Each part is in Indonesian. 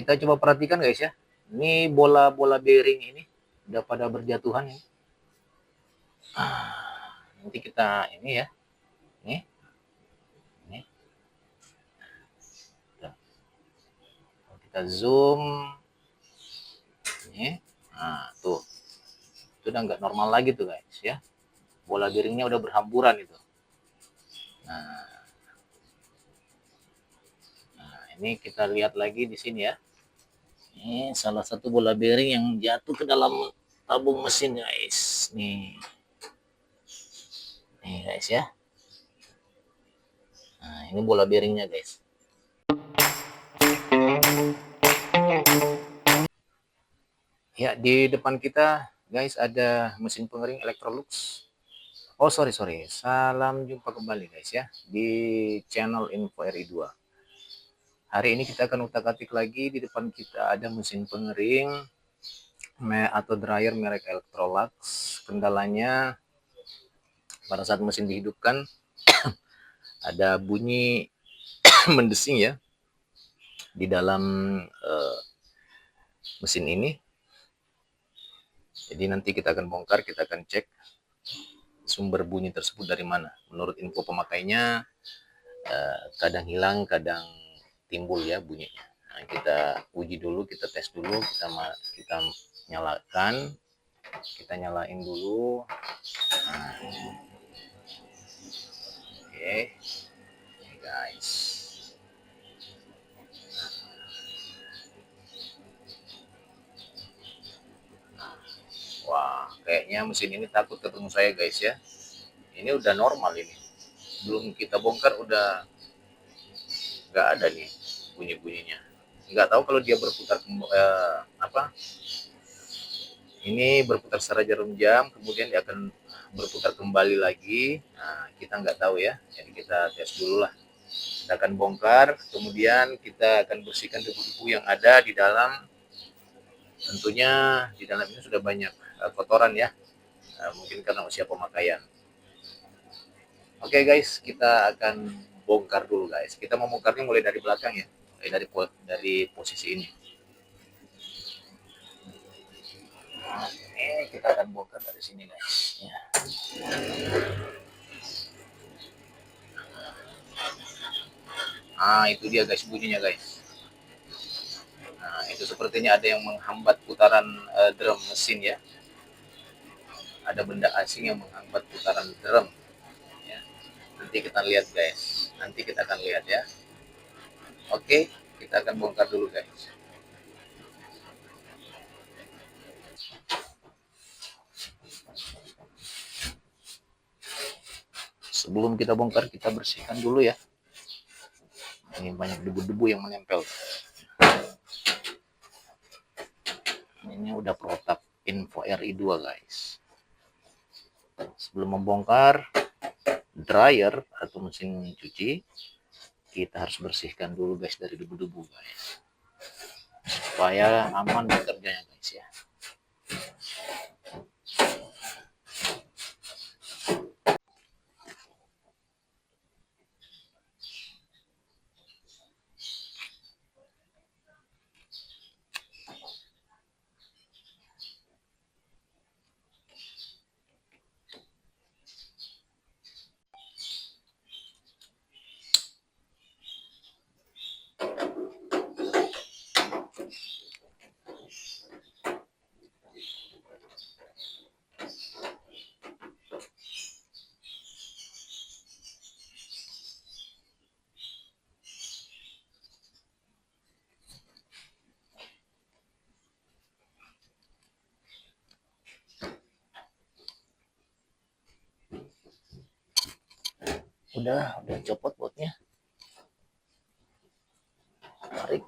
kita coba perhatikan guys ya. Ini bola-bola bearing ini udah pada berjatuhan ya. Nanti kita ini ya. Nih. Nih. Kita zoom. Nih. Nah, tuh. Itu udah nggak normal lagi tuh guys ya. Bola bearingnya udah berhamburan itu. Nah, ini kita lihat lagi di sini ya. Ini salah satu bola bearing yang jatuh ke dalam tabung mesin guys. Nih. Nih guys ya. Nah, ini bola bearingnya guys. Ya, di depan kita guys ada mesin pengering Electrolux. Oh, sorry. Salam jumpa kembali guys ya di channel Info RI 2. Hari ini kita akan utak-atik lagi. Di depan kita ada mesin pengering atau dryer merek Electrolux. Kendalanya pada saat mesin dihidupkan ada bunyi mendesing ya di dalam mesin ini. Jadi nanti kita akan bongkar, kita akan cek sumber bunyi tersebut dari mana. Menurut info pemakainya kadang hilang, kadang timbul ya bunyinya. Nah, kita uji dulu, kita tes dulu, kita nyalakan, kita nyalain dulu. Nah, oke, guys. Wah, kayaknya mesin ini takut ketemu saya guys ya. Ini udah normal ini. Belum kita bongkar udah nggak ada nih bunyi-bunyinya. Nggak tahu kalau dia berputar ini berputar secara jarum jam, kemudian dia akan berputar kembali lagi. Nah, kita nggak tahu ya. Jadi kita tes dulu lah. Kita akan bongkar, kemudian kita akan bersihkan debu-debu yang ada di dalam. Tentunya di dalam ini sudah banyak kotoran ya. Mungkin karena usia pemakaian. Oke guys, kita akan bongkar dulu guys. Kita mau bongkarnya mulai dari belakang ya. Dari posisi ini. Kita akan bongkar dari sini guys ya. Nah, itu dia guys bunyinya guys. Nah, itu sepertinya ada yang menghambat putaran drum mesin ya. Ada benda asing yang menghambat putaran drum ya. Nanti kita lihat guys. Nanti kita akan lihat ya. Oke, kita akan bongkar dulu guys. Sebelum kita bongkar, kita bersihkan dulu ya. Ini banyak debu-debu yang menempel. Ini udah protap Info RI 2 guys. Sebelum membongkar dryer atau mesin cuci, kita harus bersihkan dulu guys dari debu-debu guys, supaya aman bekerjanya guys ya. Udah copot botnya. Tarik.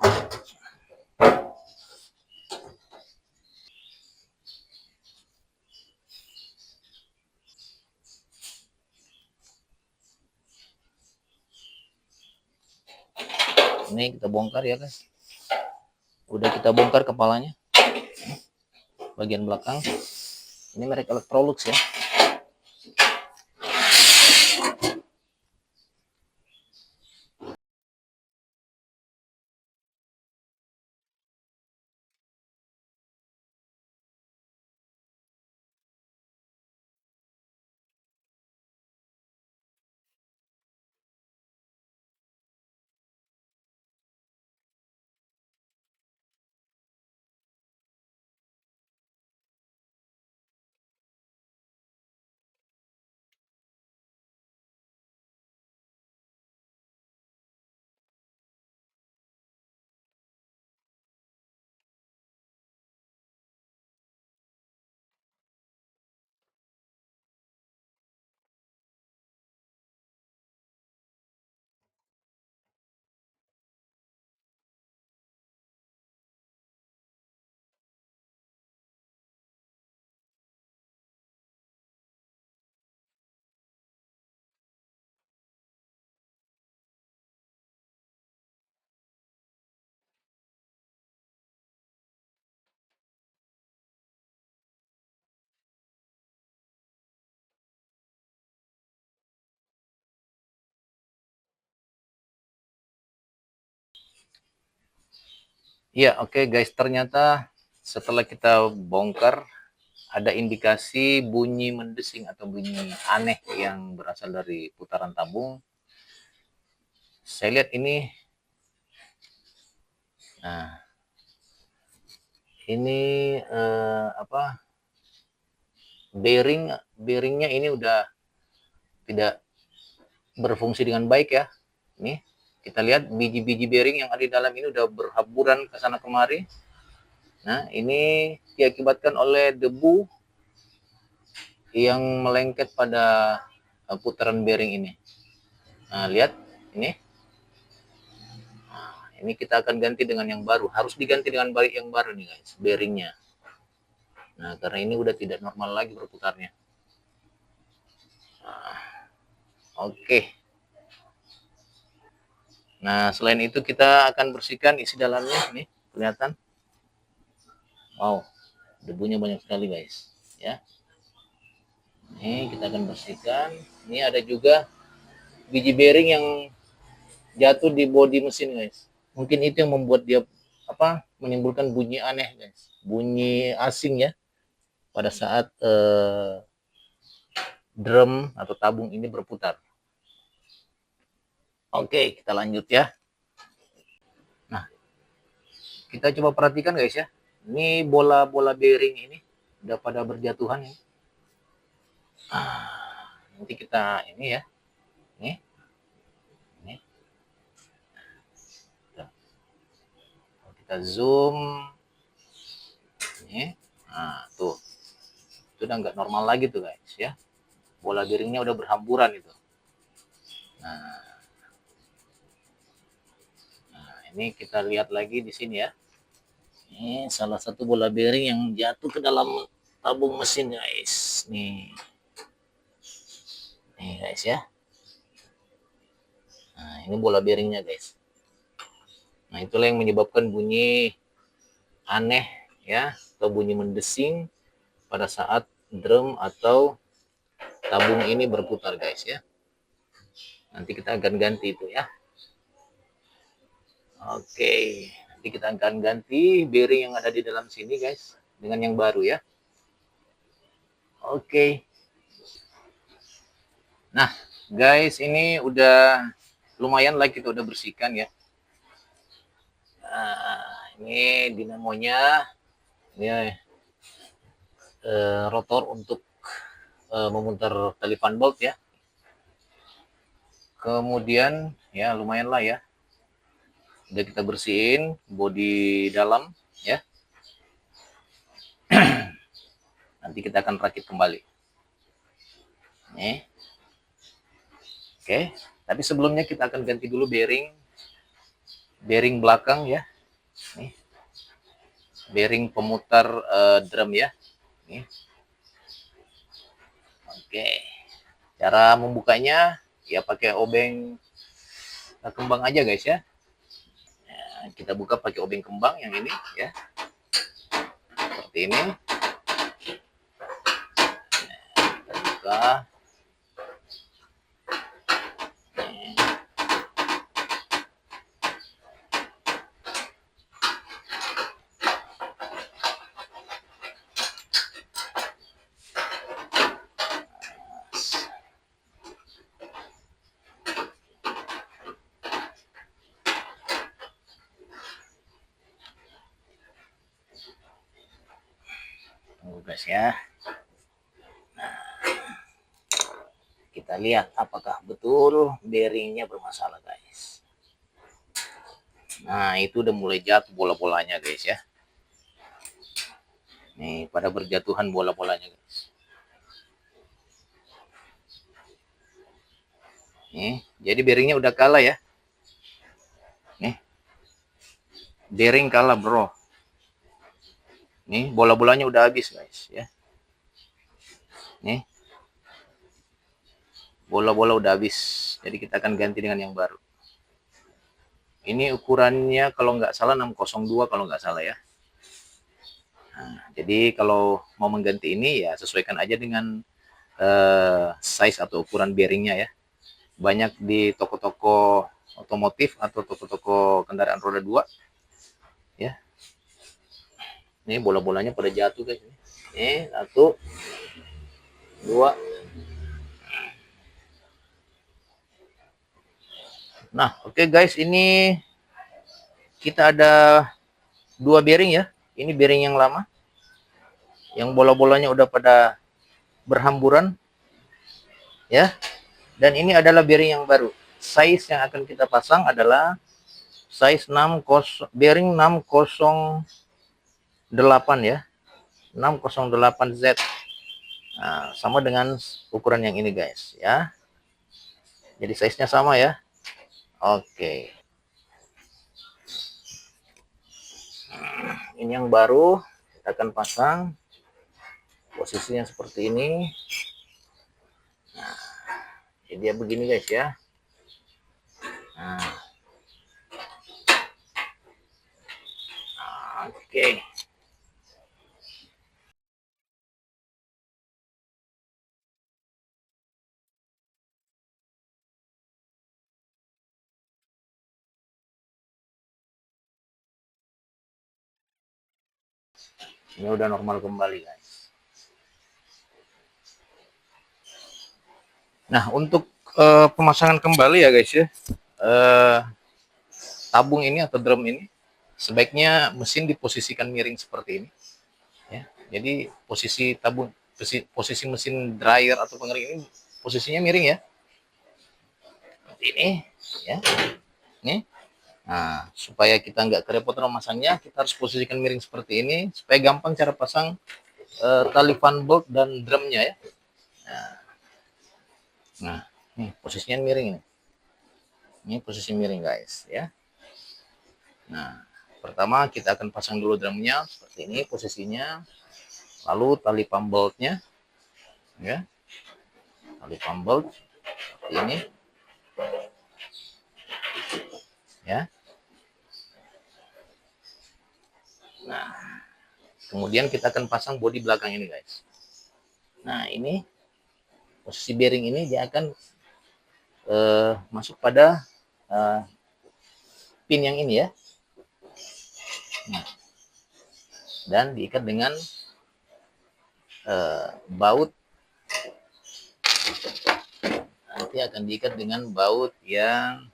Ini kita bongkar ya guys. Udah kita bongkar kepalanya. Bagian belakang. Ini merek Electrolux ya. Ya, oke guys, ternyata setelah kita bongkar ada indikasi bunyi mendesing atau bunyi aneh yang berasal dari putaran tabung. Saya lihat ini, nah ini apa, bearingnya ini udah tidak berfungsi dengan baik ya. Nih kita lihat biji-biji bearing yang ada di dalam ini udah berhamburan ke sana kemari. Nah ini diakibatkan oleh debu yang melengket pada putaran bearing ini. Nah lihat ini. Ini kita akan ganti dengan yang baru. Harus diganti dengan balik yang baru nih guys, bearingnya. Nah, karena ini udah tidak normal lagi berputarnya. Nah, oke. Nah, selain itu kita akan bersihkan isi dalamnya. Nih, kelihatan. Wow, debunya banyak sekali guys. Ya, ini kita akan bersihkan. Ini ada juga biji bearing yang jatuh di bodi mesin guys. Mungkin itu yang membuat dia menimbulkan bunyi aneh guys. Bunyi asing ya pada saat drum atau tabung ini berputar. Oke, kita lanjut ya. Nah, kita coba perhatikan guys ya. Ini bola-bola bearing ini udah pada berjatuhan ya. Nanti kita ini ya. Ini. Ini. Kita zoom. Ini. Nah, tuh. Itu udah nggak normal lagi tuh guys ya. Bola bearingnya udah berhamburan itu. Nah, ini kita lihat lagi di sini ya. Ini salah satu bola bearing yang jatuh ke dalam tabung mesin guys. Nih guys ya. Nah ini bola bearingnya guys. Nah itulah yang menyebabkan bunyi aneh ya, atau bunyi mendesing pada saat drum atau tabung ini berputar guys ya. Nanti kita akan ganti itu ya. Oke, nanti kita akan ganti bearing yang ada di dalam sini guys dengan yang baru ya. Oke. Nah, guys, ini udah lumayan lah kita udah bersihkan ya. Nah, ini dinamonya, ini rotor untuk memutar tali fan bolt ya. Kemudian ya lumayan lah ya. Udah kita bersihin bodi dalam ya. Nanti kita akan rakit kembali. Nih. Oke, tapi sebelumnya kita akan ganti dulu bearing belakang ya. Nih. Bearing pemutar drum ya. Nih. Oke. Cara membukanya ya pakai obeng kembang aja guys ya. Nah, kita buka pakai obeng kembang yang ini ya. Seperti ini. Nah, kita buka. Tunggu guys ya. Nah, kita lihat apakah betul bearingnya bermasalah guys. Nah itu udah mulai jatuh bola-bolanya guys ya. Nih pada berjatuhan bola-bolanya guys. Nih jadi bearingnya udah kalah ya. Nih bearing kalah bro. Nih bola-bolanya udah habis guys ya. Nih bola-bola udah habis. Jadi kita akan ganti dengan yang baru. Ini ukurannya kalau nggak salah 602 kalau nggak salah ya. Nah, jadi kalau mau mengganti ini ya sesuaikan aja dengan size atau ukuran bearingnya ya. Banyak di toko-toko otomotif atau toko-toko kendaraan roda 2 ya. Ini bola-bolanya pada jatuh guys. Ini 1, 2. Nah, oke guys, ini kita ada 2 bearing ya. Ini bearing yang lama, yang bola-bolanya udah pada berhamburan ya. Dan ini adalah bearing yang baru. Size yang akan kita pasang adalah size 60, bearing 608 ya. 608Z. Nah, sama dengan ukuran yang ini guys ya. Jadi size-nya sama ya. Oke. Ini yang baru kita akan pasang. Posisinya seperti ini. Nah, jadi dia begini guys ya. Nah, oke. Ini udah normal kembali guys. Nah, untuk pemasangan kembali ya guys ya. Tabung ini atau drum ini sebaiknya mesin diposisikan miring seperti ini ya. Jadi posisi tabung, posisi mesin dryer atau pengering ini posisinya miring ya. Seperti ini ya. Nih. Nah, supaya kita nggak kerepotan memasangnya, kita harus posisikan miring seperti ini supaya gampang cara pasang tali fan bolt dan drumnya ya. Nah, nih posisinya miring ini. Ini posisi miring guys ya. Nah, pertama kita akan pasang dulu drumnya seperti ini posisinya. Lalu tali pump boltnya ya. Tali pump bolt seperti ini. Ya. Nah, kemudian kita akan pasang bodi belakang ini guys. Nah, ini posisi bearing ini dia akan masuk pada pin yang ini ya. Dan diikat dengan baut, nanti akan diikat dengan baut yang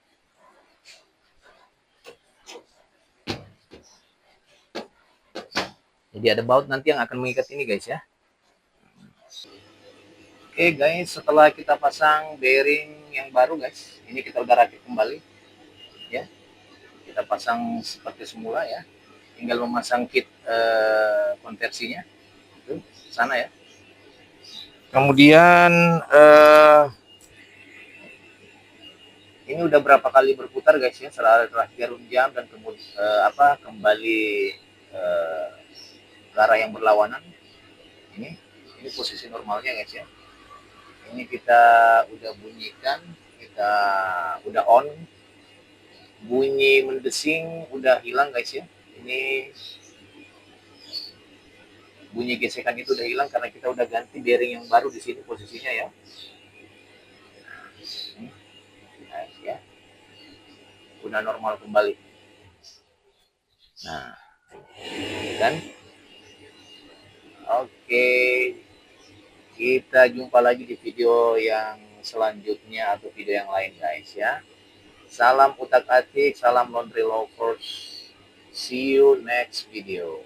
jadi ada baut nanti yang akan mengikat ini guys ya. Oke guys, setelah kita pasang bearing yang baru guys, ini kita udah rakit kembali ya. Kita pasang seperti semula ya, tinggal memasang kit konversinya itu sana ya. Kemudian ini udah berapa kali berputar guys ya, setelah jarum jam dan kemudian kembali ke arah yang berlawanan. Ini posisi normalnya guys ya. Ini kita udah bunyikan, kita udah on, bunyi mendesing udah hilang guys ya. Ini bunyi gesekan itu udah hilang karena kita udah ganti bearing yang baru di sini posisinya ya. Nah, ya. Udah normal kembali. Nah, kan? Oke, kita jumpa lagi di video yang selanjutnya atau video yang lain guys ya. Salam utak-atik, salam laundry lovers. See you next video.